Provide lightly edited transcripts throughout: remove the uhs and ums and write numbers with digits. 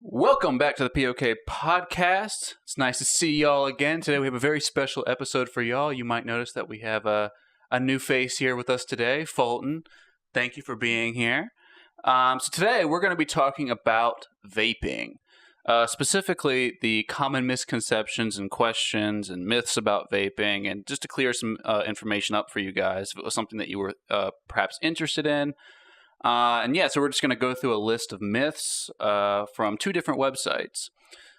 Welcome back to the POK podcast. It's nice to see y'all again. Today we have a very special episode for y'all. You might notice that we have a new face here with us today, Fulton. Thank you for being here. So today we're going to be talking about vaping, specifically the common misconceptions and questions and myths about vaping, and just to clear some information up for you guys if it was something that you were perhaps interested in. So we're just going to go through a list of myths from two different websites.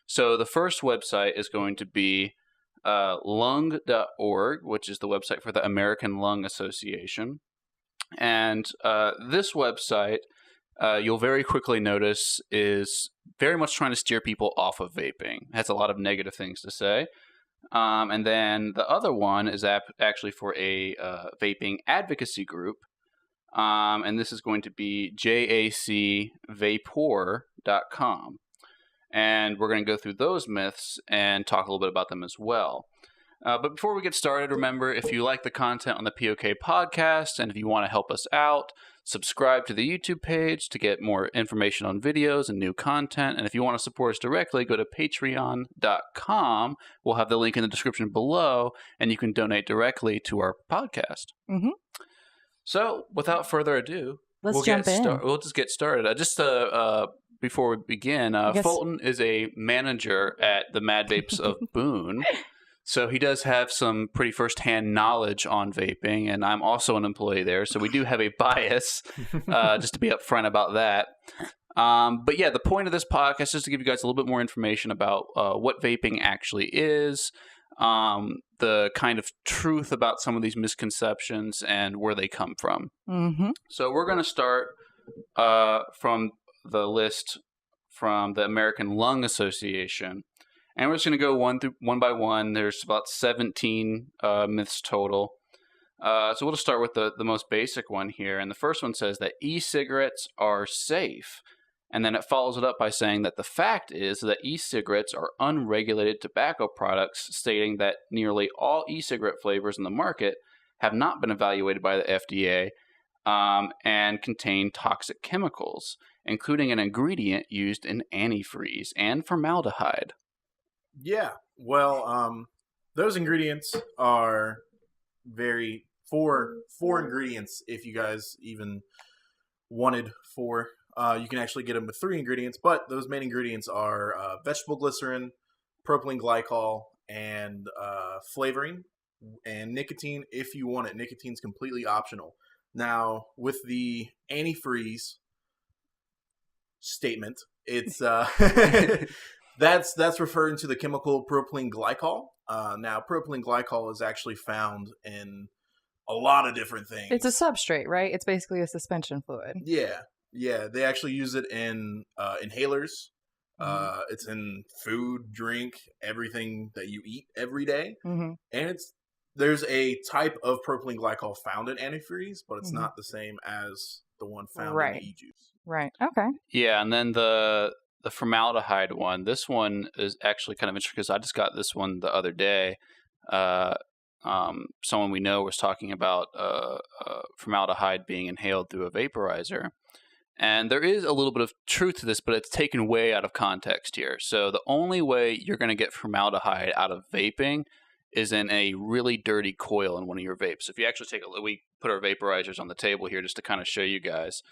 So the first website is going to be lung.org, which is the website for the American Lung Association. And this website, you'll very quickly notice, is very much trying to steer people off of vaping. It has a lot of negative things to say. And then the other one is actually for a vaping advocacy group. And this is going to be jacvapor.com. And we're going to go through those myths and talk a little bit about them as well. But before we get started, remember, if you like the content on the POK podcast and if you want to help us out, subscribe to the YouTube page to get more information on videos and new content. And if you want to support us directly, go to patreon.com. We'll have the link in the description below, and you can donate directly to our podcast. Mm-hmm. So, without further ado, We'll just get started. Before we begin, Fulton is a manager at the Mad Vapes of Boone. So he does have some pretty firsthand knowledge on vaping, and I'm also an employee there. So we do have a bias, just to be upfront about that. But yeah, the point of this podcast is to give you guys a little bit more information about what vaping actually is, the kind of truth about some of these misconceptions and where they come from. Mm-hmm. So we're going to start from the list from the American Lung Association. And we're just going to go one by one. There's about 17 myths total. So we'll just start with the most basic one here. And the first one says that e-cigarettes are safe. And then it follows it up by saying that the fact is that e-cigarettes are unregulated tobacco products, stating that nearly all e-cigarette flavors in the market have not been evaluated by the FDA and contain toxic chemicals, including an ingredient used in antifreeze and formaldehyde. Yeah, well, those ingredients are four ingredients if you guys even wanted four. You can actually get them with 3 ingredients, but those main ingredients are vegetable glycerin, propylene glycol, and flavoring, and nicotine if you want it. Nicotine's completely optional. Now, with the antifreeze statement, it's that's referring to the chemical propylene glycol. Now, propylene glycol is actually found in a lot of different things. It's a substrate, right? It's basically a suspension fluid. Yeah, they actually use it in inhalers. It's in food, drink, everything that you eat every day. Mm-hmm. And there's a type of propylene glycol found in antifreeze, but it's not the same as the one found in e-juice. Right. Okay. Yeah, and then the formaldehyde one. This one is actually kind of interesting because I just got this one the other day. Someone we know was talking about formaldehyde being inhaled through a vaporizer. And there is a little bit of truth to this, but it's taken way out of context here. So the only way you're going to get formaldehyde out of vaping is in a really dirty coil in one of your vapes. If you actually take a look, we put our vaporizers on the table here just to kind of show you guys.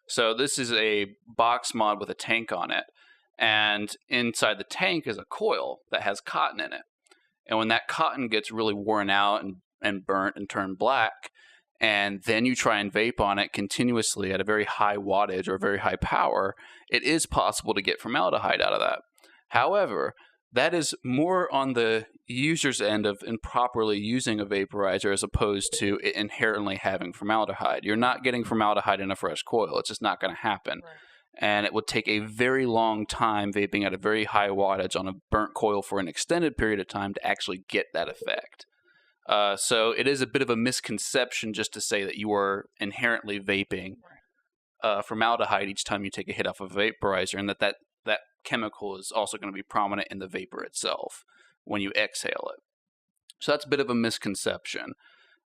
So this is a box mod with a tank on it. And inside the tank is a coil that has cotton in it. And when that cotton gets really worn out and burnt and turned black, and then you try and vape on it continuously at a very high wattage or very high power, it is possible to get formaldehyde out of that. However, that is more on the user's end of improperly using a vaporizer as opposed to it inherently having formaldehyde. You're not getting formaldehyde in a fresh coil. It's just not going to happen. Right. And it would take a very long time vaping at a very high wattage on a burnt coil for an extended period of time to actually get that effect. So it is a bit of a misconception just to say that you are inherently vaping formaldehyde each time you take a hit off a vaporizer, and that chemical is also going to be prominent in the vapor itself when you exhale it. So that's a bit of a misconception.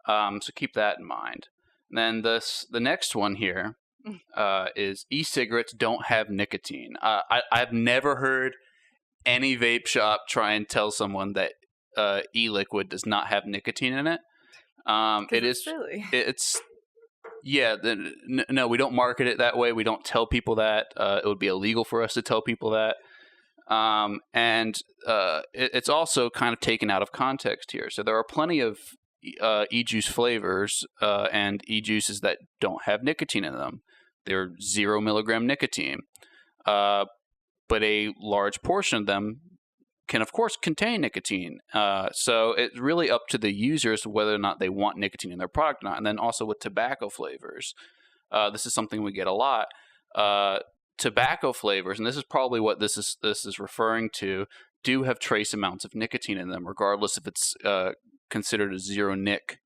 So keep that in mind. And then the next one here is e-cigarettes don't have nicotine. I've never heard any vape shop try and tell someone that e-liquid does not have nicotine in it. It is silly. No, we don't market it that way. We don't tell people that. It would be illegal for us to tell people that. It's also kind of taken out of context here. So there are plenty of e-juice flavors and e-juices that don't have nicotine in them. They're 0 milligram nicotine. But a large portion of them can, of course, contain nicotine. So it's really up to the users whether or not they want nicotine in their product or not. And then also with tobacco flavors, this is something we get a lot. Tobacco flavors, and this is probably what this is referring to, do have trace amounts of nicotine in them, regardless if it's considered a zero nic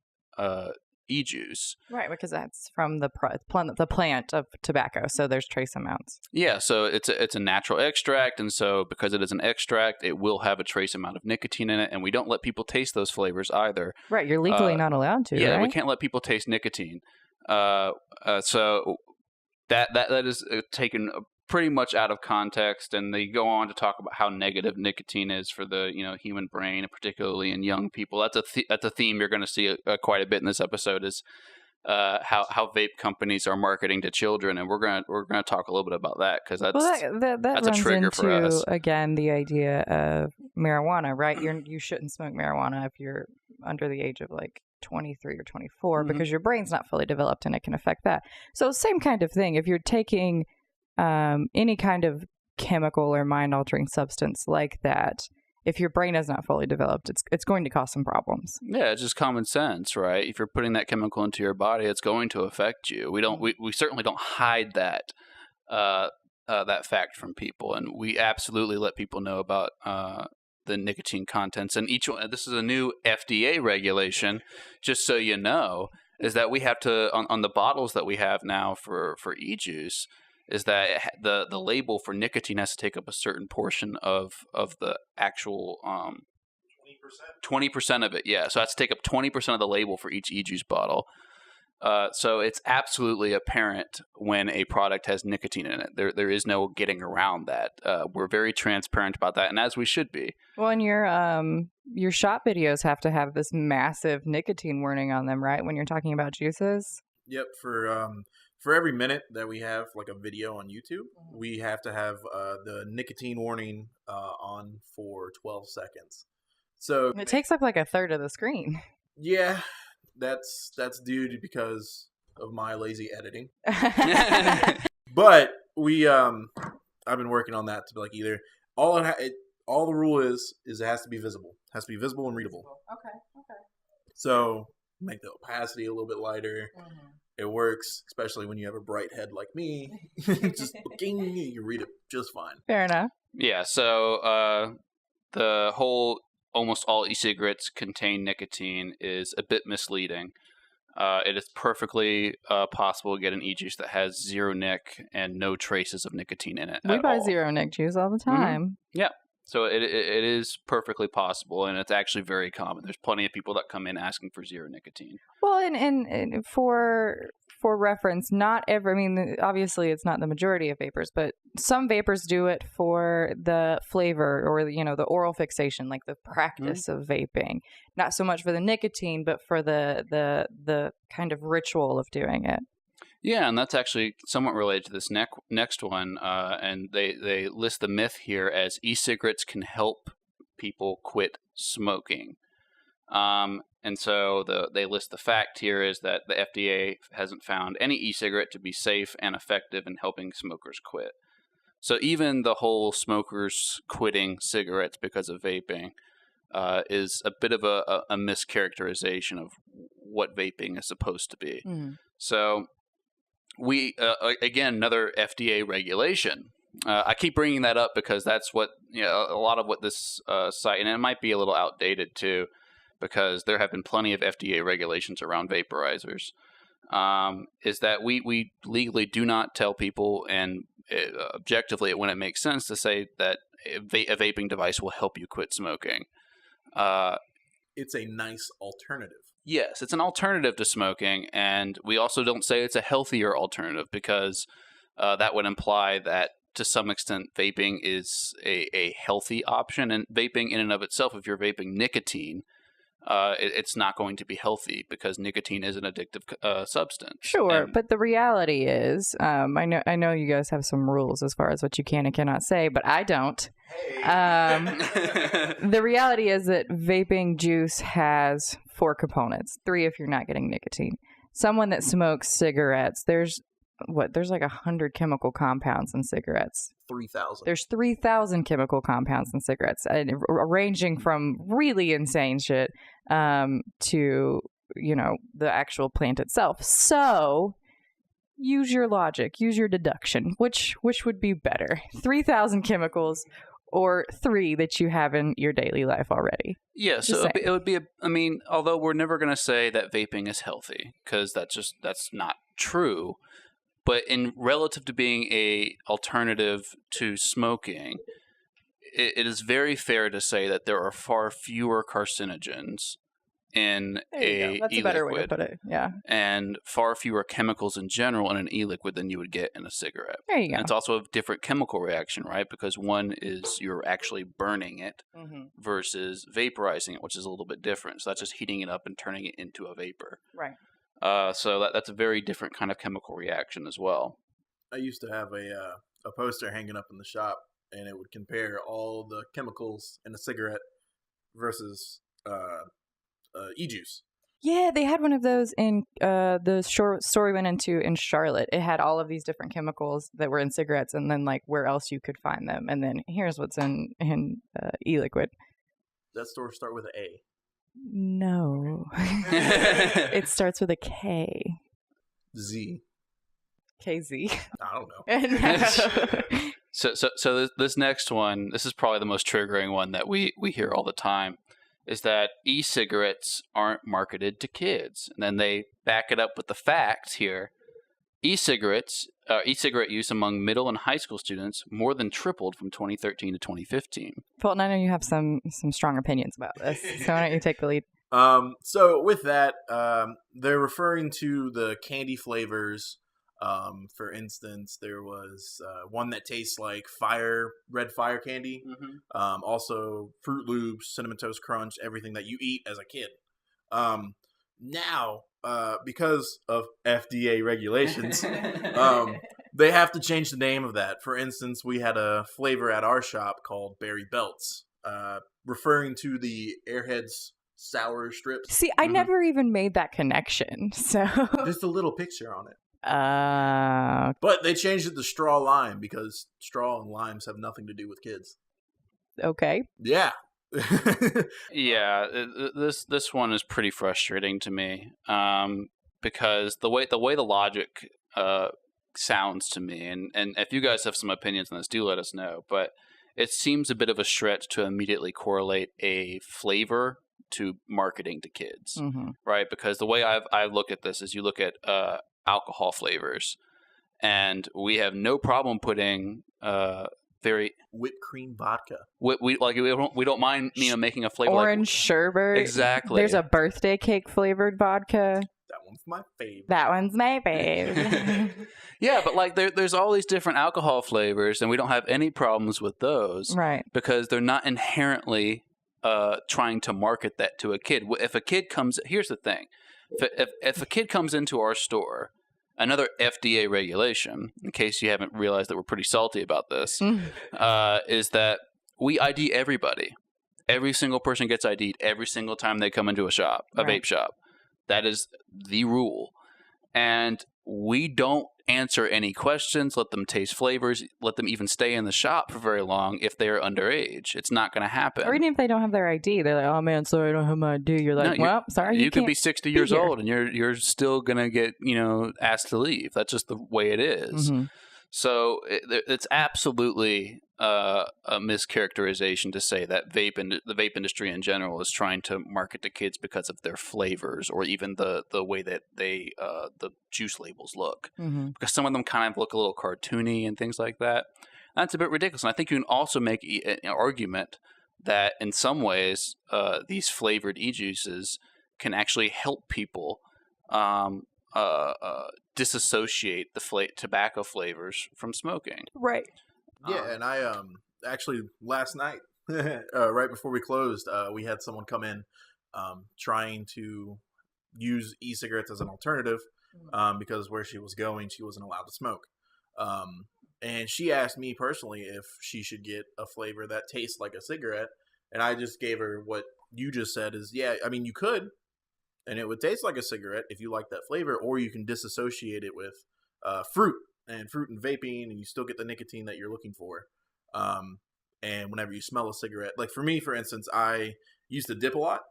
e-juice. Right, because that's from the plant of tobacco, so there's trace amounts. Yeah, so it's a natural extract, and so because it is an extract, it will have a trace amount of nicotine in it, and we don't let people taste those flavors either. Right, you're legally not allowed to, yeah, right? We can't let people taste nicotine. So that is taken pretty much out of context, and they go on to talk about how negative nicotine is for the human brain, particularly in young people. That's a theme you're going to see quite a bit in this episode, is how vape companies are marketing to children, and we're gonna talk a little bit about that, because that's a trigger for us. Again, the idea of marijuana, right? You shouldn't smoke marijuana if you're under the age of like 23 or 24, because your brain's not fully developed and it can affect that. So same kind of thing. If you're taking any kind of chemical or mind-altering substance like that, if your brain is not fully developed, it's going to cause some problems. Yeah, it's just common sense, right? If you're putting that chemical into your body, it's going to affect you. We certainly don't hide that fact from people, and we absolutely let people know about the nicotine contents. And each one, this is a new FDA regulation, just so you know, is that we have to on the bottles that we have now for e-juice, is that the label for nicotine has to take up a certain portion of the actual 20% of it. Yeah, so it has to take up 20% of the label for each e-juice bottle. So it's absolutely apparent when a product has nicotine in it. There is no getting around that. We're very transparent about that, and as we should be. Well, and your shop videos have to have this massive nicotine warning on them, right? When you're talking about juices. Yep. For every minute that we have like a video on YouTube, we have to have the nicotine warning on for 12 seconds. So it takes up like a third of the screen. Yeah, that's due to because of my lazy editing. But I've been working on that to be like either all the rule is it has to be visible. It has to be visible and readable. Okay. So make the opacity a little bit lighter. It works, especially when you have a bright head like me. Just looking, you read it just fine. Fair enough. Yeah, so the whole almost all e-cigarettes contain nicotine is a bit misleading. It is perfectly possible to get an e-juice that has zero nic and no traces of nicotine in it. We buy zero nic juice all the time. Yeah. So it is perfectly possible, and it's actually very common. There's plenty of people that come in asking for zero nicotine. Well, and for reference, obviously it's not the majority of vapors, but some vapors do it for the flavor or the oral fixation, like the practice of vaping. Not so much for the nicotine, but for the kind of ritual of doing it. Yeah, and that's actually somewhat related to this next one. And they list the myth here as e-cigarettes can help people quit smoking. And so they list the fact here is that the FDA hasn't found any e-cigarette to be safe and effective in helping smokers quit. So even the whole smokers quitting cigarettes because of vaping is a bit of a mischaracterization of what vaping is supposed to be. So we again, another FDA regulation. I keep bringing that up because that's what a lot of what this site, and it might be a little outdated too, because there have been plenty of FDA regulations around vaporizers. Is that we legally do not tell people, and objectively when it makes sense, to say that a vaping device will help you quit smoking. It's a nice alternative. Yes, it's an alternative to smoking, and we also don't say it's a healthier alternative because that would imply that to some extent vaping is a healthy option. And vaping in and of itself, if you're vaping nicotine, it's not going to be healthy because nicotine is an addictive substance. Sure, And but the reality is, I know you guys have some rules as far as what you can and cannot say, but I don't. The reality is that vaping juice has 4 components, 3 if you're not getting nicotine. Someone that smokes cigarettes, there's like 100 chemical compounds in cigarettes. 3,000. There's 3,000 chemical compounds in cigarettes, ranging from really insane shit to, the actual plant itself. So use your logic, use your deduction. Which would be better? 3,000 chemicals or 3 that you have in your daily life already? Yeah, so it would be, although we're never going to say that vaping is healthy because that's not true. But in relative to being a alternative to smoking, it is very fair to say that there are far fewer carcinogens in That's a better way to put it. Yeah. And far fewer chemicals in general in an e-liquid than you would get in a cigarette. There you go. And it's also a different chemical reaction, right? Because one is you're actually burning it versus vaporizing it, which is a little bit different. So that's just heating it up and turning it into a vapor. Right. So that's a very different kind of chemical reaction as well. I used to have a poster hanging up in the shop, and it would compare all the chemicals in a cigarette versus e-juice. Yeah, they had one of those in the store we went into in Charlotte. It had all of these different chemicals that were in cigarettes, and then like where else you could find them. And then here's what's in e-liquid. That store start with an A. No. It starts with a K. Z. KZ. I don't know. So this next one, this is probably the most triggering one that we hear all the time, is that e-cigarettes aren't marketed to kids. And then they back it up with the facts here. E-cigarette use among middle and high school students more than tripled from 2013 to 2015. Fulton, I know you have some strong opinions about this, so why don't you take the lead? So with that, they're referring to the candy flavors. For instance, there was one that tastes like red fire candy. Mm-hmm. Also Fruit Loops, Cinnamon Toast Crunch, everything that you eat as a kid. Now, because of FDA regulations, they have to change the name of that. For instance, we had a flavor at our shop called Berry Belts, referring to the Airheads sour strips. See, I never even made that connection. So just a little picture on it. But they changed it to straw lime because straw and limes have nothing to do with kids. Okay. Yeah. Yeah, this one is pretty frustrating to me because the way the logic sounds to me, and if you guys have some opinions on this, do let us know. But it seems a bit of a stretch to immediately correlate a flavor to marketing to kids, right? Because the way I look at this is you look at alcohol flavors, and we have no problem putting very whipped cream vodka. We don't mind making a flavor orange sherbet. Exactly. There's a birthday cake flavored vodka. That one's my fave. That one's my fave. Yeah, but like there's all these different alcohol flavors, and we don't have any problems with those, right? Because they're not inherently trying to market that to a kid. If a kid comes, here's the thing: if a kid comes into our store. Another FDA regulation, in case you haven't realized that we're pretty salty about this, is that we ID everybody. Every single person gets ID'd every single time they come into a shop, vape shop. That is the rule. And we don't answer any questions, let them taste flavors, let them even stay in the shop for very long if they're underage. It's not going to happen. Or even if they don't have their ID, they're like, "Oh man, sorry, I don't have my ID." You're like, "Well, sorry, you could be 60 years old and you're still going to get, asked to leave. That's just the way it is." Mm-hmm. So it's absolutely a mischaracterization to say that the vape industry in general is trying to market to kids because of their flavors or even the way that they the juice labels look. Mm-hmm. Because some of them kind of look a little cartoony and things like that. That's a bit ridiculous. And I think you can also make an argument that in some ways these flavored e-juices can actually help people disassociate the tobacco flavors from smoking. Right. Yeah, and I actually last night, right before we closed, we had someone come in trying to use e-cigarettes as an alternative because where she was going, she wasn't allowed to smoke. And she asked me personally if she should get a flavor that tastes like a cigarette, and I just gave her what you just said is, yeah, I mean, you could, and it would taste like a cigarette if you like that flavor, or you can disassociate it with fruit and vaping, and you still get the nicotine that you're looking for. And whenever you smell a cigarette, like for me, for instance, I used to dip a lot.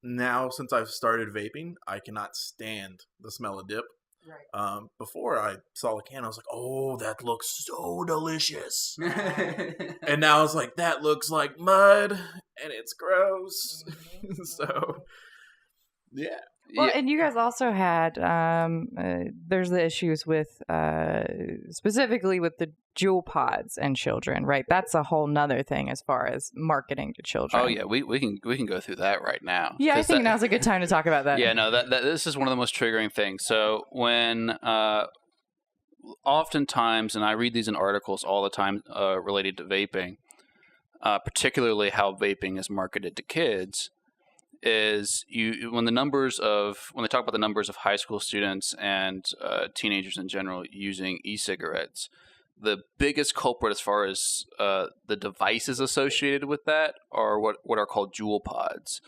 Now, since I've started vaping, I cannot stand the smell of dip. Right. Before I saw the can, I was like, "Oh, that looks so delicious," and now it's like, "That looks like mud, and it's gross." So, yeah. Well, and you guys also had there's the issues with specifically with the jewel pods and children, right? That's a whole nother thing as far as marketing to children. Oh yeah, we can go through that right now. Yeah, I think now's a good time to talk about that. Yeah, no, that this is one of the most triggering things. So when oftentimes, and I read these in articles all the time related to vaping, particularly how vaping is marketed to kids. Is when they talk about the numbers of high school students and teenagers in general using e-cigarettes, the biggest culprit as far as the devices associated with that are what are called jewel pods,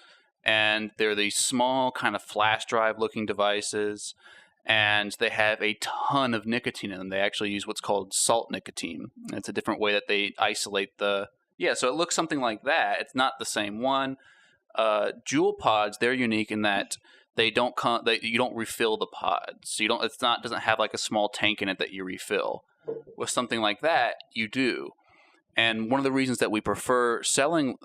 and they're these small kind of flash drive looking devices, and they have a ton of nicotine in them. They actually use what's called salt nicotine. And it's a different way that they isolate so it looks something like that. It's not the same one. Jewel pods, they're unique in that you don't refill the pods. So doesn't have like a small tank in it that you refill. With something like that, you do. And one of the reasons that we prefer selling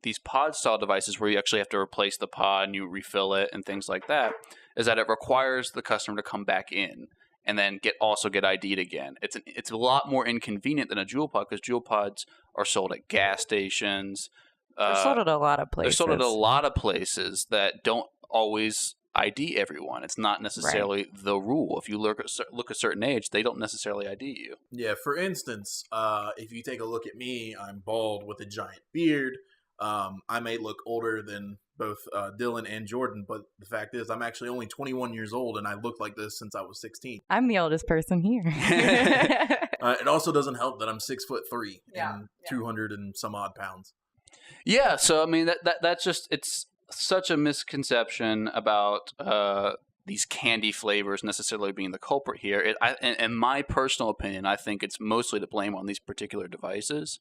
these pod style devices where you actually have to replace the pod and you refill it and things like that is that it requires the customer to come back in and then get ID'd again. It's a lot more inconvenient than a jewel pod because jewel pods are sold at gas stations. They're sold at a lot of places. They're sold at a lot of places that don't always ID everyone. It's not necessarily the rule. If you look a certain age, they don't necessarily ID you. Yeah, for instance, if you take a look at me, I'm bald with a giant beard. I may look older than both Dylan and Jordan, but the fact is I'm actually only 21 years old, and I looked like this since I was 16. I'm the oldest person here. It also doesn't help that I'm 6'3" and 200 and some odd pounds. Yeah, so I mean that's just it's such a misconception about these candy flavors necessarily being the culprit here. In my personal opinion, I think it's mostly to blame on these particular devices.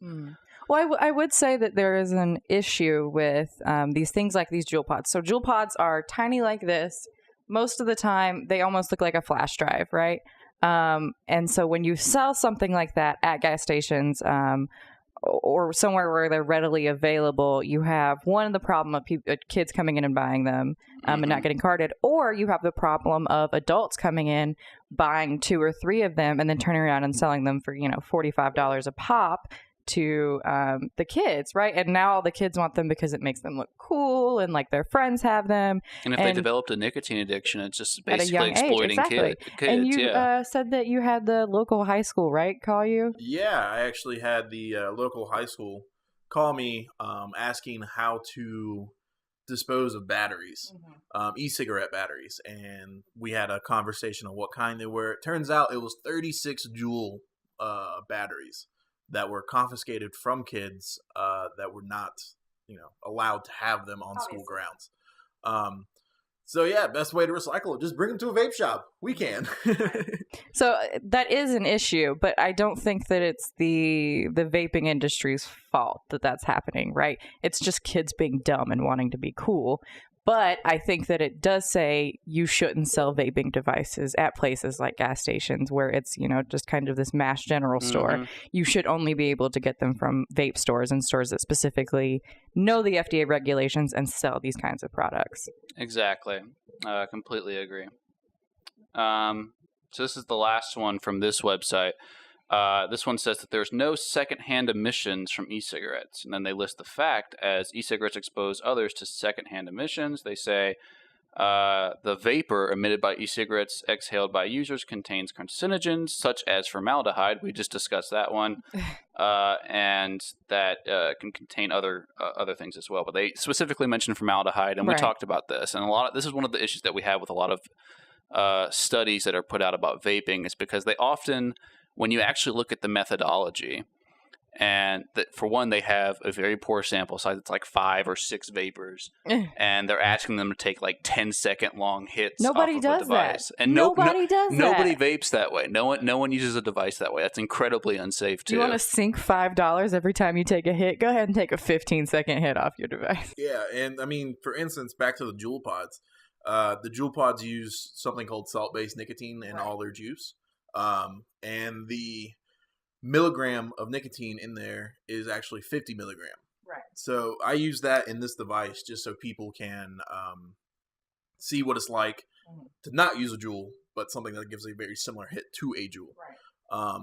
Well, I would say that there is an issue with these things like these jewel pods. So jewel pods are tiny like this. Most of the time, they almost look like a flash drive, right? And so when you sell something like that at gas stations or somewhere where they're readily available, you have the problem of kids coming in and buying them and not getting carded, or you have the problem of adults coming in, buying 2 or 3 of them, and then turning around and selling them for $45 a pop to the kids, right? And now all the kids want them because it makes them look cool and like their friends have them. And if they developed a nicotine addiction, it's just basically exploiting kids. And you said that you had the local high school, right, call you? Yeah, I actually had the local high school call me asking how to dispose of batteries, e-cigarette batteries. And we had a conversation on what kind they were. It turns out it was 36 Juul batteries that were confiscated from kids that were not, allowed to have them on school grounds. So yeah, best way to recycle it, just bring them to a vape shop. We can. So that is an issue, but I don't think that it's the vaping industry's fault that that's happening, right? It's just kids being dumb and wanting to be cool. But I think that it does say you shouldn't sell vaping devices at places like gas stations where it's, just kind of this mass general store. You should only be able to get them from vape stores and stores that specifically know the FDA regulations and sell these kinds of products. Exactly. Completely agree. So this is the last one from this website. This one says that there's no secondhand emissions from e-cigarettes. And then they list the fact as e-cigarettes expose others to secondhand emissions. They say the vapor emitted by e-cigarettes exhaled by users contains carcinogens such as formaldehyde. We just discussed that one. And that can contain other things as well. But they specifically mentioned formaldehyde, and we talked about this. And this is one of the issues that we have with a lot of studies that are put out about vaping, is because they often, when you actually look at the methodology, and for one, they have a very poor sample size. It's like 5 or 6 vapors, and they're asking them to take like 10-second long hits. Nobody off of does a device. that. And nobody does that. Nobody vapes that way. No one uses a device that way. That's incredibly unsafe too. You want to sink $5 every time you take a hit? Go ahead and take a 15-second hit off your device. Yeah, and I mean, for instance, back to the Juul pods. The Juul pods use something called salt-based nicotine in all their juice, and the milligram of nicotine in there is actually 50 milligram. Right. So I use that in this device just so people can see what it's like to not use a Juul, but something that gives a very similar hit to a Juul. Right.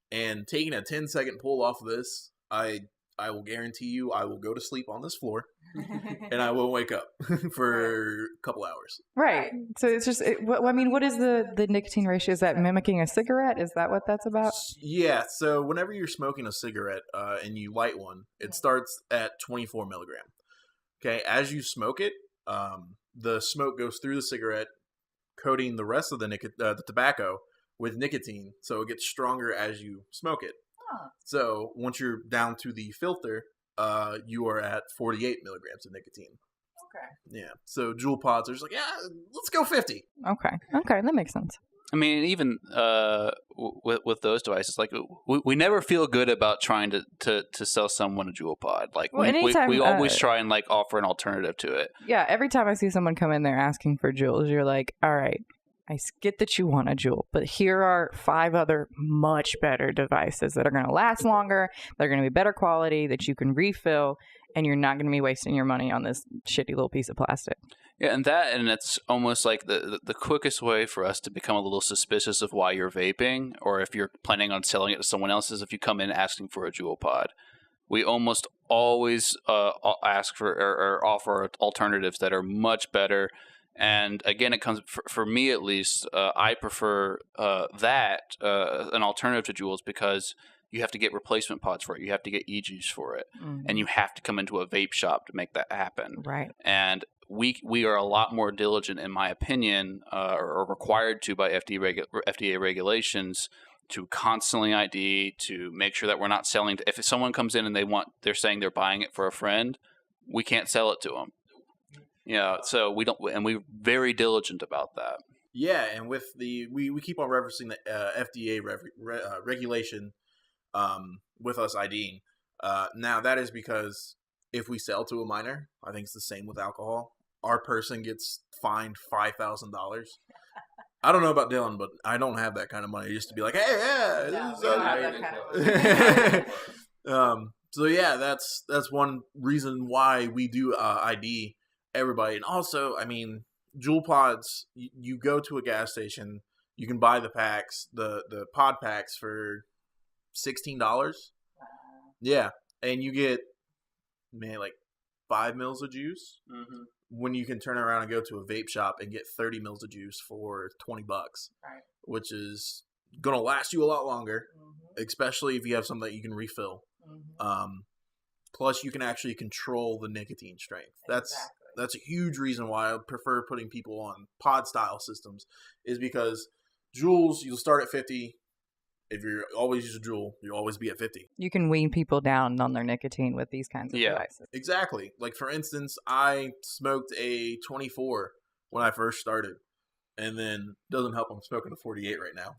And taking a 10-second pull off of this, I will guarantee you I will go to sleep on this floor and I will wake up for a couple hours. Right. So it's just, what is the nicotine ratio? Is that mimicking a cigarette? Is that what that's about? Yeah. So whenever you're smoking a cigarette and you light one, it starts at 24 milligram. Okay. As you smoke it, the smoke goes through the cigarette, coating the rest of the tobacco with nicotine. So it gets stronger as you smoke it. So once you're down to the filter, you are at 48 milligrams of nicotine. Okay. Yeah. So Juul pods are just like, yeah, let's go 50. Okay. That makes sense. I mean, even with those devices, like we never feel good about trying to sell someone a Juul pod. Like we always try and like offer an alternative to it. Yeah. Every time I see someone come in there asking for Juuls, you're like, all right, I get that you want a Juul, but here are 5 other much better devices that are going to last longer, they're going to be better quality, that you can refill, and you're not going to be wasting your money on this shitty little piece of plastic. Yeah, and it's almost like the quickest way for us to become a little suspicious of why you're vaping, or if you're planning on selling it to someone else, is if you come in asking for a Juul pod. We almost always ask for or offer alternatives that are much better. And again, it comes for me at least. I prefer an alternative to Juuls because you have to get replacement pods for it. You have to get e-juice for it, and you have to come into a vape shop to make that happen. Right. And we are a lot more diligent, in my opinion, or required to by FDA regulations to constantly ID, to make sure that we're not selling. If someone comes in and they're saying they're buying it for a friend, we can't sell it to them. Yeah, so we don't, and we're very diligent about that. Yeah, and with we keep on referencing the FDA regulation with us IDing. Now that is because if we sell to a minor, I think it's the same with alcohol. Our person gets fined $5,000. I don't know about Dylan, but I don't have that kind of money just to be like, hey, yeah. So yeah, that's one reason why we do ID everybody. And also, I mean, Juul pods, you go to a gas station, you can buy the packs, the pod packs for $16. Yeah, and you get like 5 mils of juice. Mm-hmm. When you can turn around and go to a vape shop and get 30 mils of juice for $20, right, which is gonna last you a lot longer, especially if you have something that you can refill. Plus, you can actually control the nicotine strength. That's a huge reason why I prefer putting people on pod style systems, is because Juuls, you'll start at 50. If you always use a Juul, you'll always be at 50. You can wean people down on their nicotine with these kinds of devices. Exactly. Like, for instance, I smoked a 24 when I first started. And then, doesn't help, I'm smoking a 48 right now.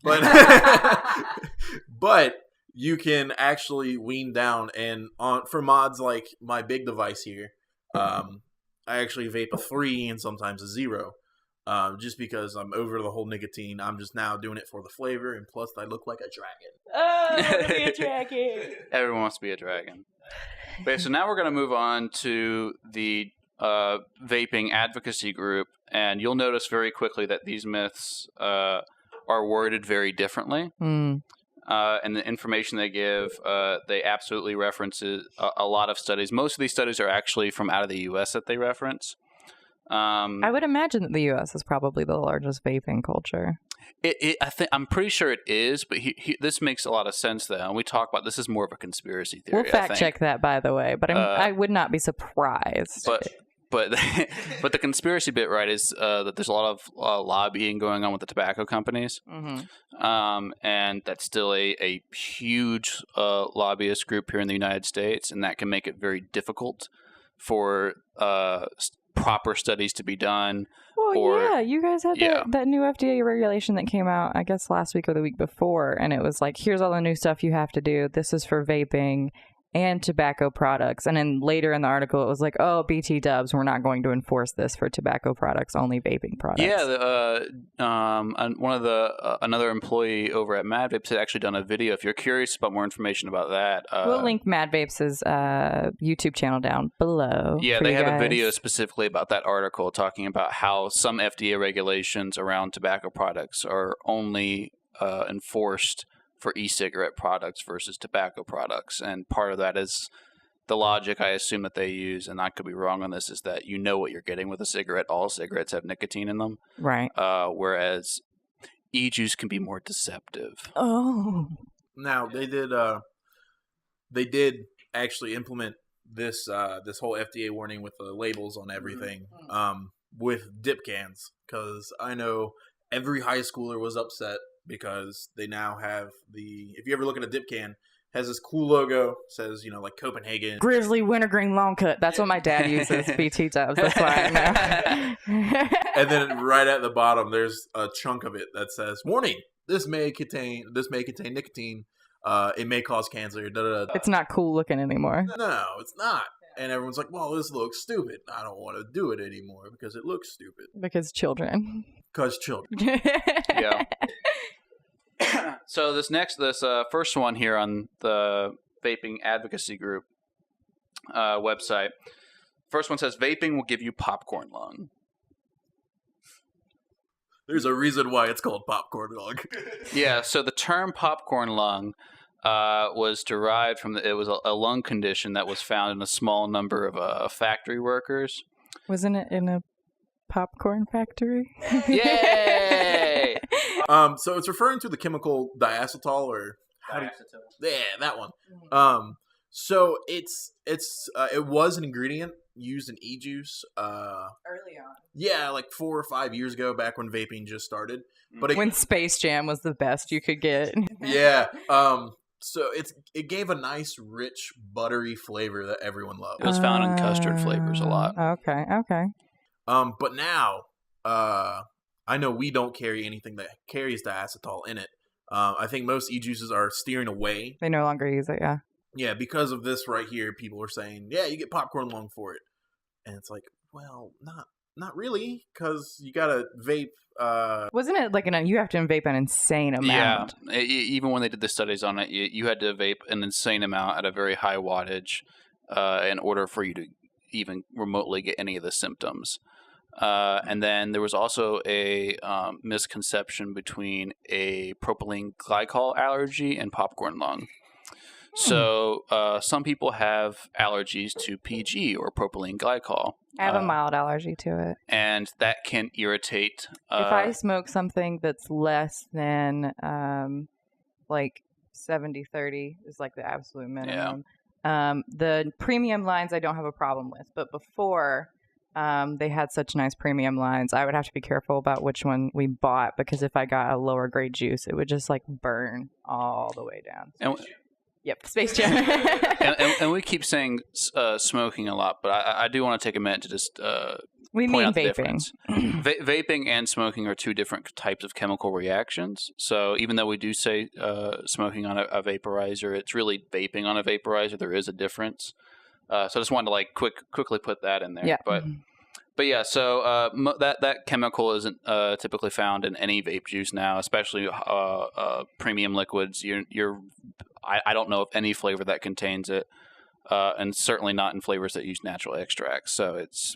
But you can actually wean down. And for mods like my big device here, I actually vape a 3 and sometimes a 0. Just because I'm over the whole nicotine. I'm just now doing it for the flavor, and plus I look like a dragon. Oh, I want to be a dragon. Everyone wants to be a dragon. Okay, so now we're going to move on to the vaping advocacy group, and you'll notice very quickly that these myths are worded very differently. and the information they give, they absolutely reference a lot of studies. Most of these studies are actually from out of the U.S. that they reference. I would imagine that the U.S. is probably the largest vaping culture. I'm pretty sure it is, but this makes a lot of sense though. And we talk about this is more of a conspiracy theory. We'll fact check that, by the way, but I would not be surprised. But the conspiracy bit, right, is that there's a lot of lobbying going on with the tobacco companies, and that's still a huge lobbyist group here in the United States, and that can make it very difficult for proper studies to be done. Well, you guys had that new FDA regulation that came out, I guess, last week or the week before, and it was like, here's all the new stuff you have to do. This is for vaping and tobacco products. And then later in the article, it was like, oh, BT dubs, we're not going to enforce this for tobacco products, only vaping products. Yeah, another employee over at Mad Vapes had actually done a video. If you're curious about more information about that, we'll link Mad Vapes' YouTube channel down below. Yeah, they have a video specifically about that article talking about how some FDA regulations around tobacco products are only enforced for e-cigarette products versus tobacco products. And part of that is the logic I assume that they use, and I could be wrong on this, is that you know what you're getting with a cigarette. All cigarettes have nicotine in them. Right. Whereas e-juice can be more deceptive. Oh. Now, they did actually implement this whole FDA warning with the labels on everything with dip cans, because I know every high schooler was upset because they now have if you ever look at a dip can, has this cool logo, says, like Copenhagen. Grizzly Wintergreen Long Cut. That's what my dad uses, BT dubs. That's why I know. And then right at the bottom, there's a chunk of it that says, warning, this may contain nicotine. It may cause cancer. Da, da, da. It's not cool looking anymore. No, it's not. And everyone's like, well, this looks stupid. I don't want to do it anymore because it looks stupid. Because children. Because children. Yeah. So this first one here on the Vaping Advocacy Group website, first one says, vaping will give you popcorn lung. There's a reason why it's called popcorn lung. Yeah, so the term popcorn lung was derived from it was a lung condition that was found in a small number of factory workers. Wasn't it in a popcorn factory? Yay! So it's referring to the chemical diacetyl or that one. So it was an ingredient used in e-juice early on. Yeah, like 4 or 5 years ago, back when vaping just started. But when Space Jam was the best you could get. Yeah. So it gave a nice, rich, buttery flavor that everyone loved. It was found in custard flavors a lot. Okay. But now, I know we don't carry anything that carries diacetyl in it. I think most e-juices are steering away. They no longer use it, yeah. Yeah, because of this right here, people are saying, yeah, you get popcorn lung for it. And it's like, well, not really, because you got to vape. Wasn't it like you have to vape an insane amount? Yeah, even when they did the studies on it, you had to vape an insane amount at a very high wattage in order for you to even remotely get any of the symptoms. And then there was also a misconception between a propylene glycol allergy and popcorn lung. So some people have allergies to PG or propylene glycol. I have a mild allergy to it. And that can irritate. If I smoke something that's less than like 70-30 is like the absolute minimum. Yeah. The premium lines I don't have a problem with. But before they had such nice premium lines, I would have to be careful about which one we bought, because if I got a lower grade juice, it would just like burn all the way down. Yep, Space Jam. and we keep saying smoking a lot, but I do want to take a minute to just we point mean out the vaping. difference. Vaping and smoking are two different types of chemical reactions. So even though we do say smoking on a vaporizer, it's really vaping on a vaporizer. There is a difference. So I just wanted to like quickly put that in there. Yeah. But yeah, so that chemical isn't typically found in any vape juice now, especially premium liquids. I don't know of any flavor that contains it, and certainly not in flavors that use natural extracts. So it's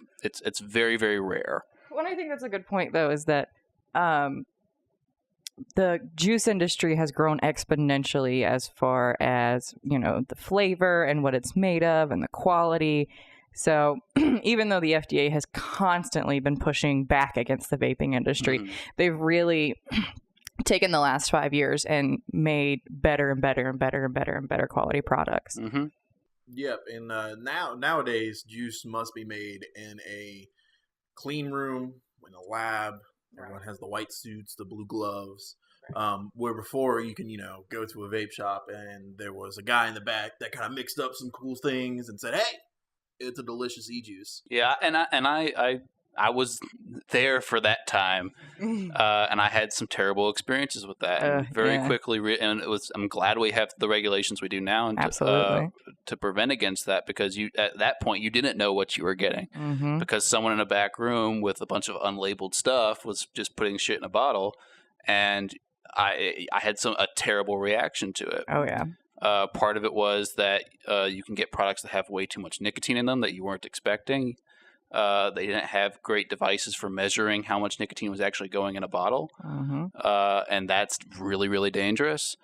very, very rare. One I think that's a good point though is that the juice industry has grown exponentially as far as, the flavor and what it's made of and the quality. So even though the FDA has constantly been pushing back against the vaping industry, they've really taken the last 5 years and made better and better and better and better and better quality products. Yep. And nowadays, juice must be made in a clean room, in a lab. Everyone has the white suits, the blue gloves. Where before you can, go to a vape shop and there was a guy in the back that kind of mixed up some cool things and said, "Hey, it's a delicious e-juice." Yeah, and I was there for that time, and I had some terrible experiences with that. And very quickly, and I'm glad we have the regulations we do now, and to prevent against that, because at that point you didn't know what you were getting, because someone in a back room with a bunch of unlabeled stuff was just putting shit in a bottle, and I had a terrible reaction to it. Oh yeah. Part of it was that you can get products that have way too much nicotine in them that you weren't expecting. They didn't have great devices for measuring how much nicotine was actually going in a bottle. And that's really, really dangerous.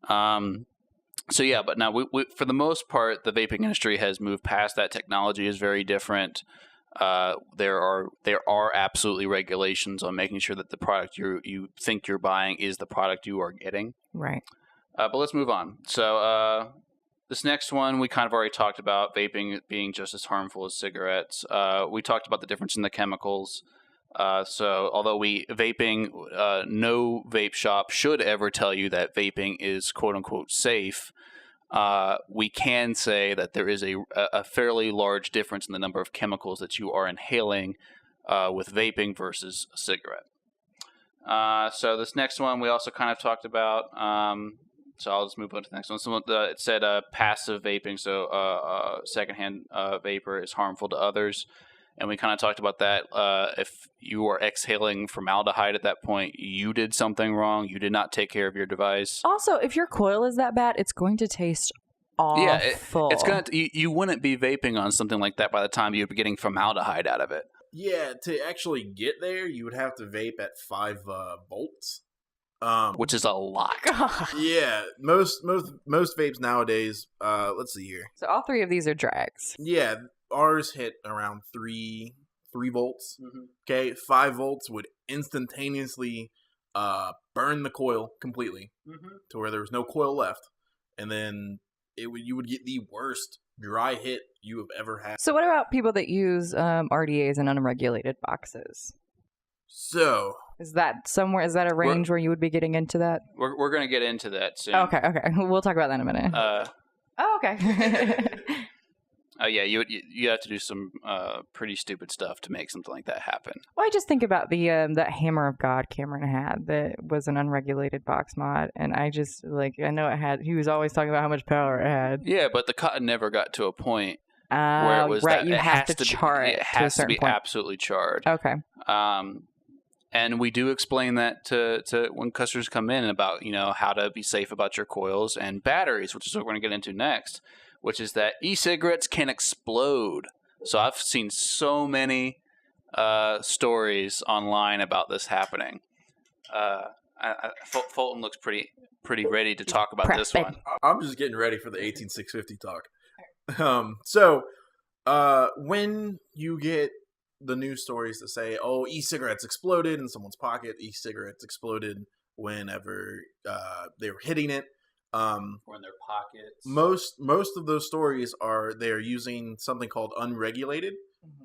So yeah, but now we for the most part, the vaping industry has moved past that. Technology is very different. There are absolutely regulations on making sure that the product you think you're buying is the product you are getting. Right. But let's move on. So this next one we kind of already talked about, vaping being just as harmful as cigarettes. We talked about the difference in the chemicals. So although vaping, no vape shop should ever tell you that vaping is quote unquote safe. We can say that there is a fairly large difference in the number of chemicals that you are inhaling with vaping versus a cigarette. So this next one we also kind of talked about. So I'll just move on to the next one. So it said passive vaping, so secondhand vapor is harmful to others. And we kind of talked about that. If you are exhaling formaldehyde at that point, you did something wrong. You did not take care of your device. Also, if your coil is that bad, it's going to taste awful. Yeah, it's going to. You wouldn't be vaping on something like that by the time you'd be getting formaldehyde out of it. Yeah, to actually get there, you would have to vape at 5 volts. Which is a lot. Yeah, most vapes nowadays. Let's see here. So all 3 of these are drags. Yeah, ours hit around 3 volts. Okay, 5 volts would instantaneously burn the coil completely to where there was no coil left, and then you would get the worst dry hit you have ever had. So what about people that use RDAs in unregulated boxes? So is that a range where you would be getting into that? We're going to get into that soon. Okay. We'll talk about that in a minute. Okay. Yeah, you have to do some pretty stupid stuff to make something like that happen. Well, I just think about the that Hammer of God Cameron had that was an unregulated box mod, and I just I know it had. He was always talking about how much power it had. Yeah, but the cotton never got to a point where it was right. That you it have has to char it. It has to be point. absolutely charred. Okay. And we do explain that to when customers come in about how to be safe about your coils and batteries, which is what we're going to get into next. Which is that e-cigarettes can explode. So I've seen so many stories online about this happening. Fulton looks pretty ready to talk about this one. I'm just getting ready for the 18650 talk. So when you get the news stories that say, "Oh, e-cigarettes exploded in someone's pocket," e-cigarettes exploded whenever they were hitting it. Or in their pockets. Most of those stories they're using something called unregulated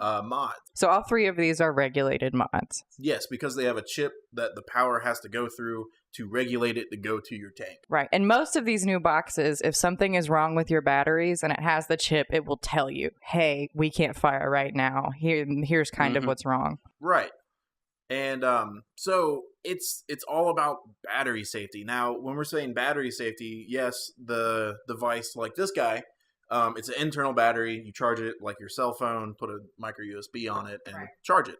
mods. So all 3 of these are regulated mods. Yes, because they have a chip that the power has to go through to regulate it to go to your tank. Right. And most of these new boxes, if something is wrong with your batteries and it has the chip, it will tell you, "Hey, we can't fire right now. Here's kind of what's wrong." Right. And so it's all about battery safety. Now, when we're saying battery safety, yes, the device like this guy, it's an internal battery. You charge it like your cell phone, put a micro USB on it, and charge it.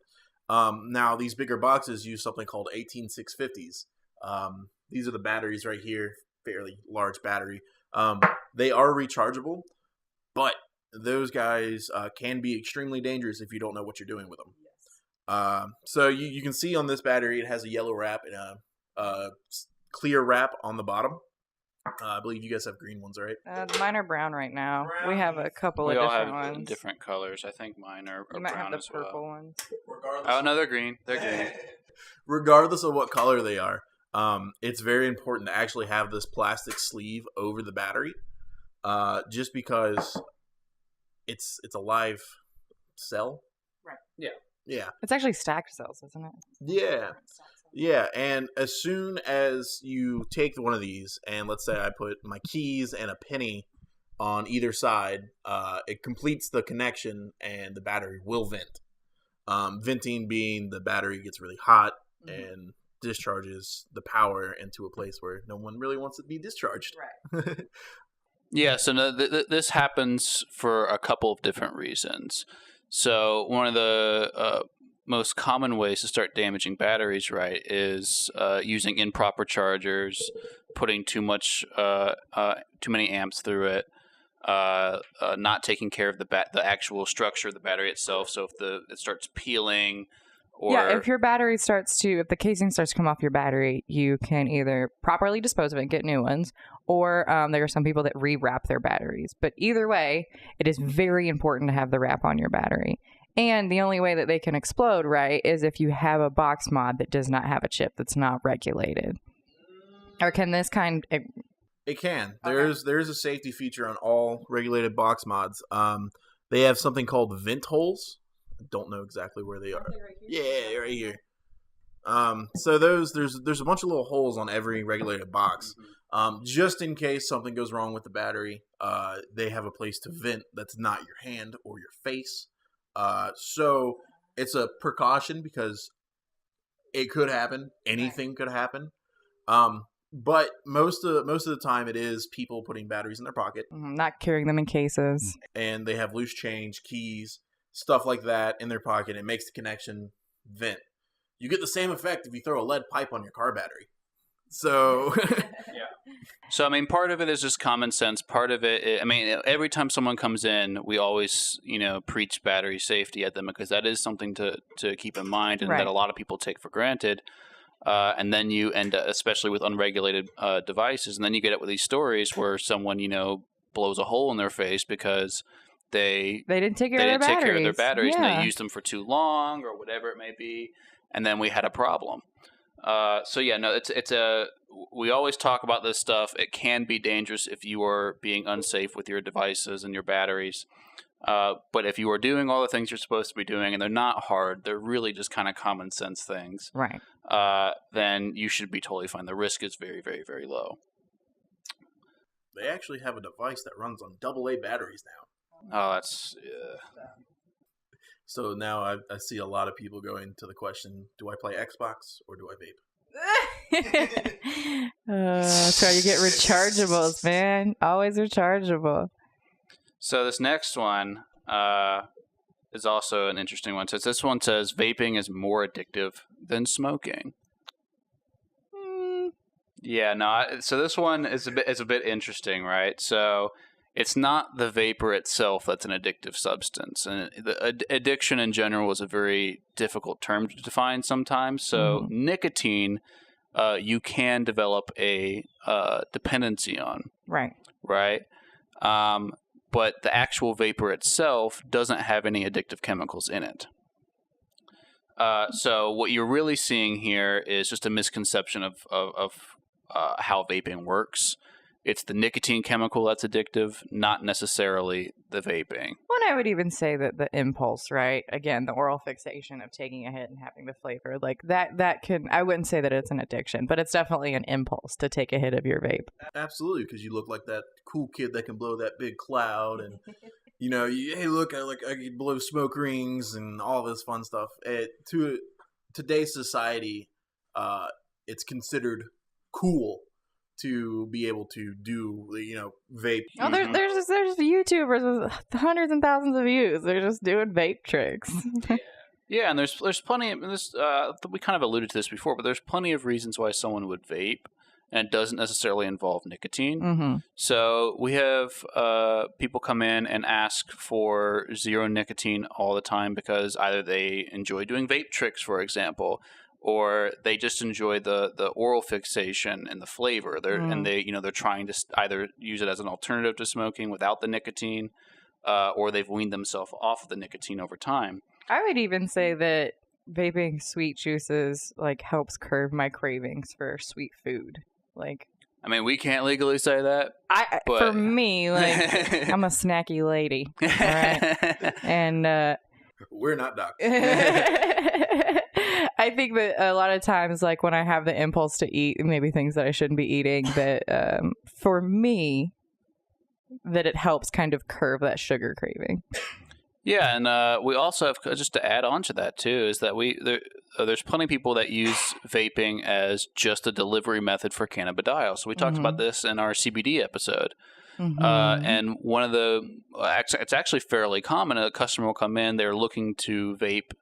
Now, these bigger boxes use something called 18650s. These are the batteries right here, fairly large battery. They are rechargeable, but those guys can be extremely dangerous if you don't know what you're doing with them. So you can see on this battery, it has a yellow wrap and clear wrap on the bottom. I believe you guys have green ones, right? Mine are brown right now. We have a couple We of all different have ones. different colors. I think mine are You might brown have the as purple well. ones. Oh, no, they're green. They're green. Regardless of what color they are, it's very important to actually have this plastic sleeve over the battery, just because it's a live cell. Right. Yeah. It's actually stacked cells, isn't it? Yeah. Yeah, and as soon as you take one of these, and let's say I put my keys and a penny on either side, it completes the connection, and the battery will vent. Venting being the battery gets really hot and discharges the power into a place where no one really wants it to be discharged. Right. Yeah, so no, this happens for a couple of different reasons. So one of the most common ways to start damaging batteries, right, is using improper chargers, putting too many amps through it, not taking care of the actual structure of the battery itself. So if it starts peeling, or if your battery if the casing starts to come off your battery, you can either properly dispose of it and get new ones, or there are some people that rewrap their batteries. But either way, it is very important to have the wrap on your battery. And the only way that they can explode, right, is if you have a box mod that does not have a chip that's not regulated. Or can this kind... It can. Okay. There is a safety feature on all regulated box mods. They have something called vent holes. I don't know exactly where they are. Right Yeah, right here. So there's a bunch of little holes on every regulated box. Just in case something goes wrong with the battery, they have a place to vent that's not your hand or your face. So it's a precaution because it could happen. Anything could happen. But most of the time, it is people putting batteries in their pocket, not carrying them in cases, and they have loose change, keys, stuff like that in their pocket. It makes the connection vent. You get the same effect if you throw a lead pipe on your car battery. So, So, I mean, part of it is just common sense. Part of it, every time someone comes in, we always, preach battery safety at them, because that is something to keep in mind, and Right. that a lot of people take for granted. And then you end up, especially with unregulated devices, and then you get up with these stories where someone, blows a hole in their face because they didn't take care they of didn't take care of their batteries, and Yeah. they used them for too long or whatever it may be, and then we had a problem. We always talk about this stuff. It can be dangerous if you are being unsafe with your devices and your batteries. But if you are doing all the things you're supposed to be doing, and they're not hard, they're really just kind of common sense things, Right. then you should be totally fine. The risk is very, very, very low. they actually have a device that runs on AA batteries now. Oh, that's... So now I see a lot of people going to the question, do I play Xbox or do I vape? That's why you get rechargeables, man. Always rechargeable. So this next one is also an interesting one. So this one says, vaping is more addictive than smoking. Yeah, no. So this one is a bit interesting, right? So it's not the vapor itself that's an addictive substance, and the addiction in general is a very difficult term to define sometimes. So nicotine, you can develop a dependency on, Right. right? But the actual vapor itself doesn't have any addictive chemicals in it. So what you're really seeing here is just a misconception of how vaping works. It's the nicotine chemical that's addictive, not necessarily the vaping. Well, and I would even say that the impulse, right? Again, the oral fixation of taking a hit and having the flavor, like that can, I wouldn't say that it's an addiction, but it's definitely an impulse to take a hit of your vape. Absolutely, because you look like that cool kid that can blow that big cloud, and hey, look, I can blow smoke rings and all this fun stuff. To today's society, it's considered cool to be able to do, vape. Oh, there's YouTubers with hundreds and thousands of views. They're just doing vape tricks. Yeah, and there's plenty of this. We kind of alluded to this before, but there's plenty of reasons why someone would vape, and it doesn't necessarily involve nicotine. Mm-hmm. So we have people come in and ask for zero nicotine all the time because either they enjoy doing vape tricks, for example, or they just enjoy the oral fixation and the flavor. They're trying to either use it as an alternative to smoking without the nicotine, or they've weaned themselves off of the nicotine over time. I would even say that vaping sweet juices like helps curb my cravings for sweet food. Like, I mean, we can't legally say that. But... For me, like, I'm a snacky lady, all right? And we're not doctors. I think that a lot of times, like when I have the impulse to eat maybe things that I shouldn't be eating, that for me, that it helps kind of curb that sugar craving. Yeah, and we also have, just to add on to that too, is that there's plenty of people that use vaping as just a delivery method for cannabidiol. So we talked about this in our CBD episode. And one of it's actually fairly common. A customer will come in, they're looking to vape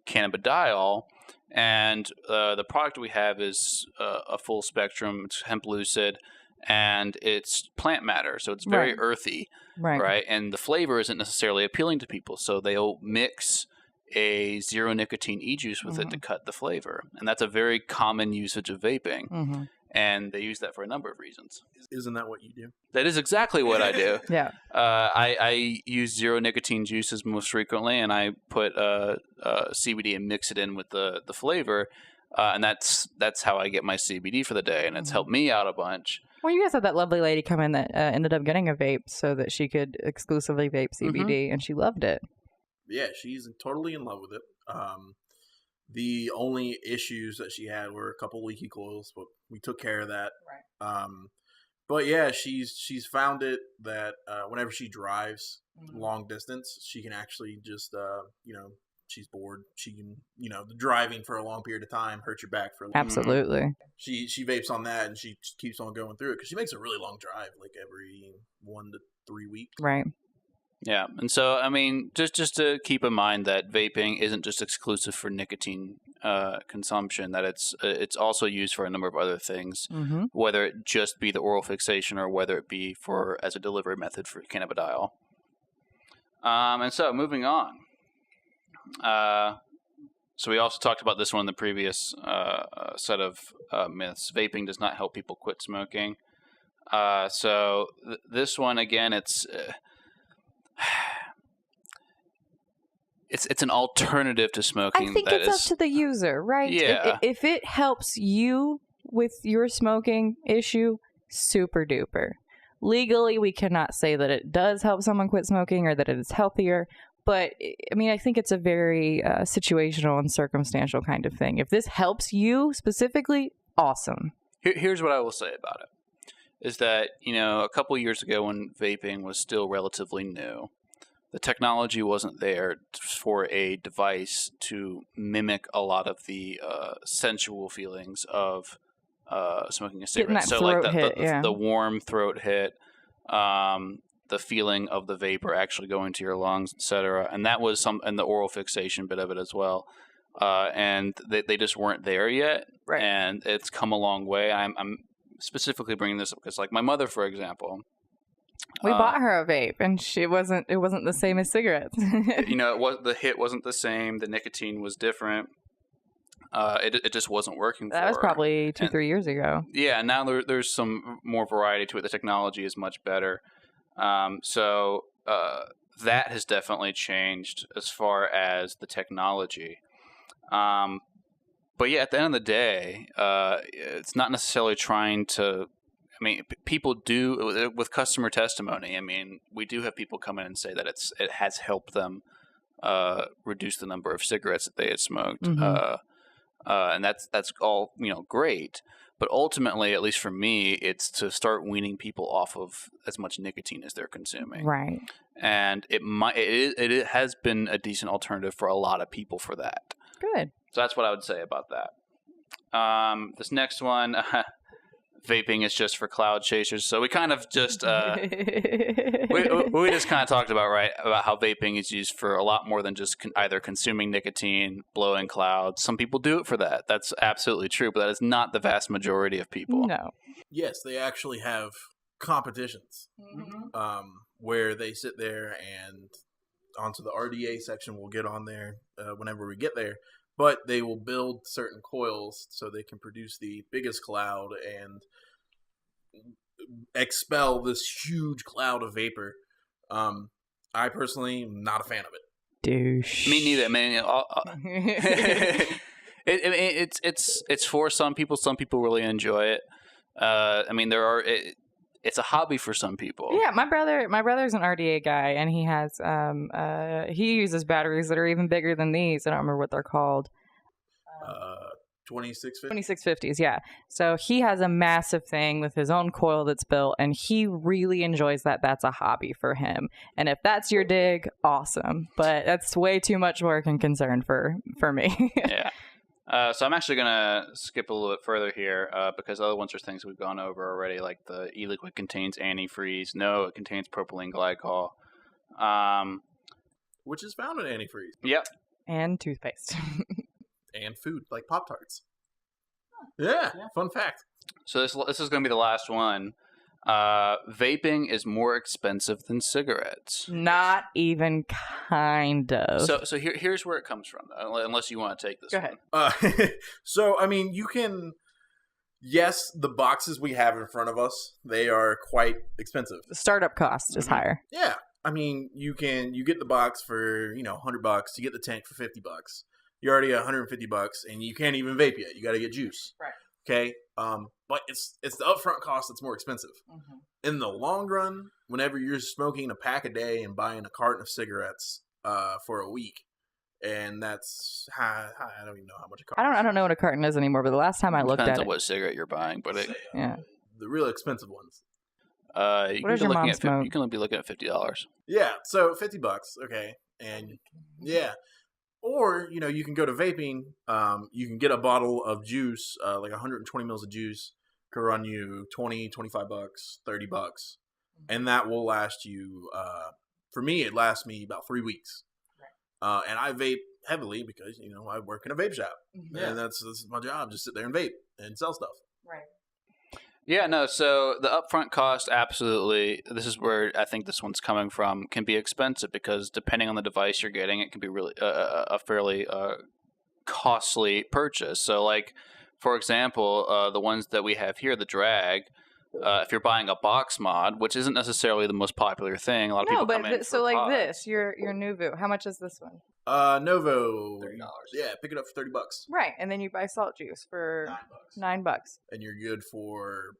cannabidiol, and the product we have is a full spectrum. It's hemp lucid, and it's plant matter, so it's very earthy, right? And the flavor isn't necessarily appealing to people, so they'll mix a zero nicotine e-juice with it to cut the flavor, and that's a very common usage of vaping. And they use that for a number of reasons. Isn't that what you do? That is exactly what I do. Yeah. I use zero nicotine juices most frequently, and I put CBD and mix it in with the flavor, and that's how I get my CBD for the day, and it's helped me out a bunch. Well, you guys had that lovely lady come in that ended up getting a vape so that she could exclusively vape CBD, and she loved it. Yeah, she's totally in love with it. The only issues that she had were a couple leaky coils, but we took care of that. Right. But yeah, she's found it that whenever she drives long distance, she can actually just she's bored. She can the driving for a long period of time hurts your back for a long Absolutely. time. She vapes on that, and she keeps on going through it because she makes a really long drive, like every 1 to 3 weeks. Right. Yeah, and so I mean, just to keep in mind that vaping isn't just exclusive for nicotine consumption; that it's also used for a number of other things, whether it just be the oral fixation or whether it be as a delivery method for cannabidiol. And so moving on, so we also talked about this one in the previous set of myths. Vaping does not help people quit smoking. So this one again, it's an alternative to smoking. I think it's up to the user, right? Yeah. If it helps you with your smoking issue, super duper. Legally, we cannot say that it does help someone quit smoking or that it is healthier. But, I mean, I think it's a very situational and circumstantial kind of thing. If this helps you specifically, awesome. Here's what I will say about it. Is that, a couple years ago when vaping was still relatively new, the technology wasn't there for a device to mimic a lot of the sensual feelings of smoking a cigarette. So like the warm throat hit, the feeling of the vapor actually going to your lungs, etc. And that was and the oral fixation bit of it as well. And they just weren't there yet. Right. And it's come a long way. I'm specifically bringing this up because, like, my mother, for example, we bought her a vape, and it wasn't the same as cigarettes. The hit wasn't the same. The nicotine was different. It just wasn't working. That was probably 2-3 years ago. Yeah, now there's some more variety to it. The technology is much better. So that has definitely changed as far as the technology. But yeah, at the end of the day, it's not necessarily trying to. I mean, people do with customer testimony. I mean, we do have people come in and say that it has helped them reduce the number of cigarettes that they had smoked, and that's all great. But ultimately, at least for me, it's to start weaning people off of as much nicotine as they're consuming. Right. And it has been a decent alternative for a lot of people for that. Good. So that's what I would say about that. This next one, vaping is just for cloud chasers. So we kind of just we just kind of talked about how vaping is used for a lot more than just either consuming nicotine, blowing clouds. Some people do it for that. That's absolutely true, but that is not the vast majority of people. No. Yes, they actually have competitions where they sit there and onto the RDA section. We'll get on there whenever we get there. but they will build certain coils so they can produce the biggest cloud and expel this huge cloud of vapor. I personally am not a fan of it. Douche. Me neither. I mean, it's for some people. Some people really enjoy it. I mean, it's a hobby for some people. Yeah, my brother's an RDA guy, and he has he uses batteries that are even bigger than these. I don't remember what they're called. 2650? 2650s, yeah. So he has a massive thing with his own coil that's built, and he really enjoys that. That's a hobby for him. And if that's your dig, awesome. But that's way too much work and concern for me. Yeah. So I'm actually going to skip a little bit further here because other ones are things we've gone over already, like the e-liquid contains antifreeze. No, it contains propylene glycol. Which is found in antifreeze. Yep. And toothpaste. And food, like Pop-Tarts. Yeah, fun fact. So this is going to be the last one. Vaping is more expensive than cigarettes. Not even kind of. So here's where it comes from, unless you want to take this Go ahead. one. So, I mean, you can... Yes, the boxes we have in front of us, they are quite expensive. The startup cost is higher. Yeah. I mean, you get the box for, $100. You get the tank for $50. You're already $150, and you can't even vape yet. You got to get juice. Right. Okay. But it's the upfront cost that's more expensive. Mm-hmm. In the long run, whenever you're smoking a pack a day and buying a carton of cigarettes for a week, and that's I don't even know how much a carton. I don't know what a carton is anymore. But the last time I looked Depends at on what cigarette you're buying, but yeah, the real expensive ones. You What does your mom smoke? You can be looking at $50. Yeah. So $50. Okay. And yeah. Or, you can go to vaping. You can get a bottle of juice, like 120 mils of juice, could run you $20, $25, $30. And that will last you, for me, it lasts me about 3 weeks. Right. And I vape heavily because, I work in a vape shop. Yeah. And that's my job, just sit there and vape and sell stuff. right. Yeah, no, so the upfront cost, absolutely, this is where I think this one's coming from, can be expensive because depending on the device you're getting, it can be really a fairly costly purchase. So, like, for example, the ones that we have here, the Drag, if you're buying a box mod, which isn't necessarily the most popular thing, a lot of people come in so for like pods. this, your Nuvu. How much is this one? Novo. $30. Yeah, pick it up for $30. Right, and then you buy salt juice for $9. And you're good for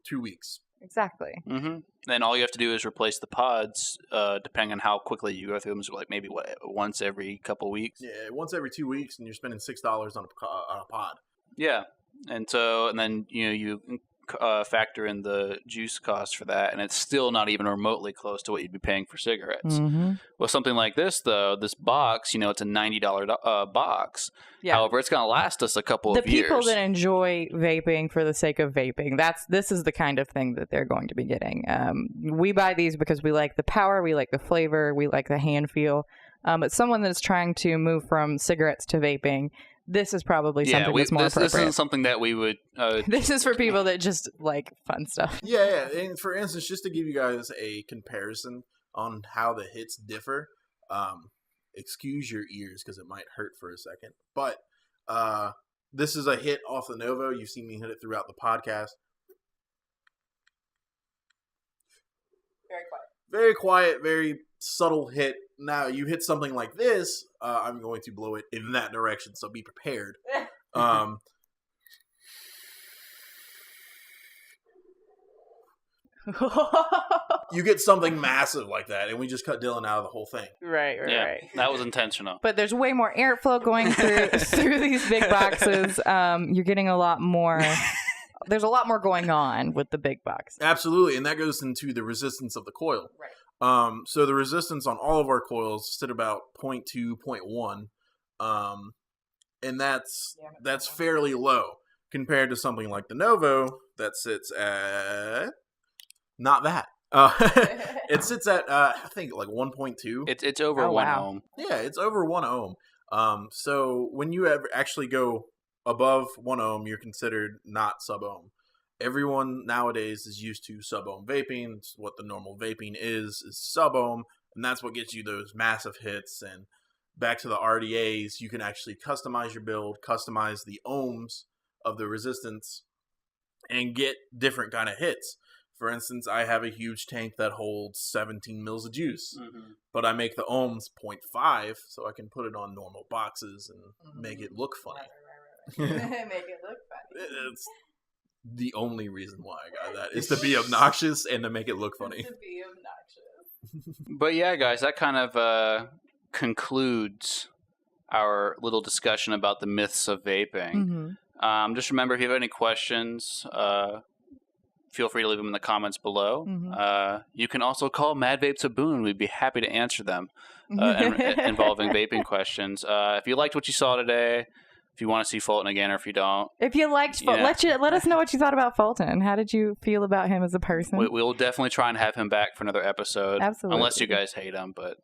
2 weeks. Exactly. Mm-hmm. Then all you have to do is replace the pods, depending on how quickly you go through them. So like maybe once every couple weeks. Yeah, once every 2 weeks, and you're spending $6 on a pod. Yeah, and then you factor in the juice cost for that, and it's still not even remotely close to what you'd be paying for cigarettes. Mm-hmm. With something like this, though, this box, it's a $90 box. Yeah. However, it's going to last us a couple of years. The people that enjoy vaping for the sake of vaping, this is the kind of thing that they're going to be getting. We buy these because we like the power, we like the flavor, we like the hand feel. But someone that's trying to move from cigarettes to vaping, this is probably something that's more appropriate. This isn't something that we would... this is for people that just like fun stuff. Yeah. And for instance, just to give you guys a comparison on how the hits differ, excuse your ears because it might hurt for a second. But this is a hit off the Novo. You've seen me hit it throughout the podcast. Very quiet, very subtle hit. Now, you hit something like this, I'm going to blow it in that direction, so be prepared. You get something massive like that, and we just cut Dylan out of the whole thing. Right. That was intentional. But there's way more airflow going through these big boxes. You're getting a lot more... There's a lot more going on with the big box. Absolutely, and that goes into the resistance of the coil. Right. So the resistance on all of our coils sit about 0.2, 0.1, and that's fairly low compared to something like the Novo that sits at not that. It sits at I think like 1.2. It's over 1 ohm. Yeah, it's over 1 ohm. So when you ever actually go above 1 ohm, you're considered not sub-ohm. Everyone nowadays is used to sub-ohm vaping. It's what the normal vaping is sub-ohm, and that's what gets you those massive hits and back to the RDAs, you can actually customize your build, customize the ohms of the resistance, and get different kind of hits. For instance, I have a huge tank that holds 17 mils of juice, but I make the ohms 0.5 so I can put it on normal boxes and make it look funny. Make it look funny. It's the only reason why I got that is to be obnoxious and to make it look funny. To be obnoxious. But yeah, guys, that kind of concludes our little discussion about the myths of vaping. Just remember, if you have any questions, feel free to leave them in the comments below. You can also call Mad Vape to Boone. We'd be happy to answer them involving vaping questions. If you liked what you saw today, if you want to see Fulton again, or if you don't. If you liked Fulton, let us know what you thought about Fulton. How did you feel about him as a person? We'll definitely try and have him back for another episode. Absolutely. Unless you guys hate him, but,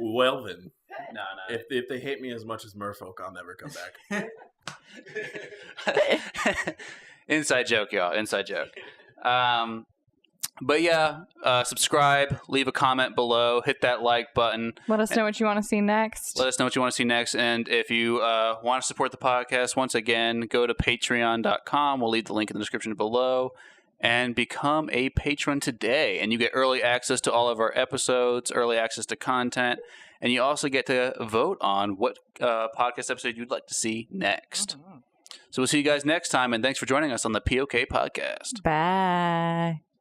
Well then. No. If they hate me as much as Merfolk, I'll never come back. Inside joke, y'all. Inside joke. But yeah, subscribe, leave a comment below, hit that like button. Let us know what you want to see next. And if you want to support the podcast, once again, go to patreon.com. We'll leave the link in the description below. And become a patron today. And you get early access to all of our episodes, early access to content. And you also get to vote on what podcast episode you'd like to see next. So we'll see you guys next time. And thanks for joining us on the POK podcast. Bye.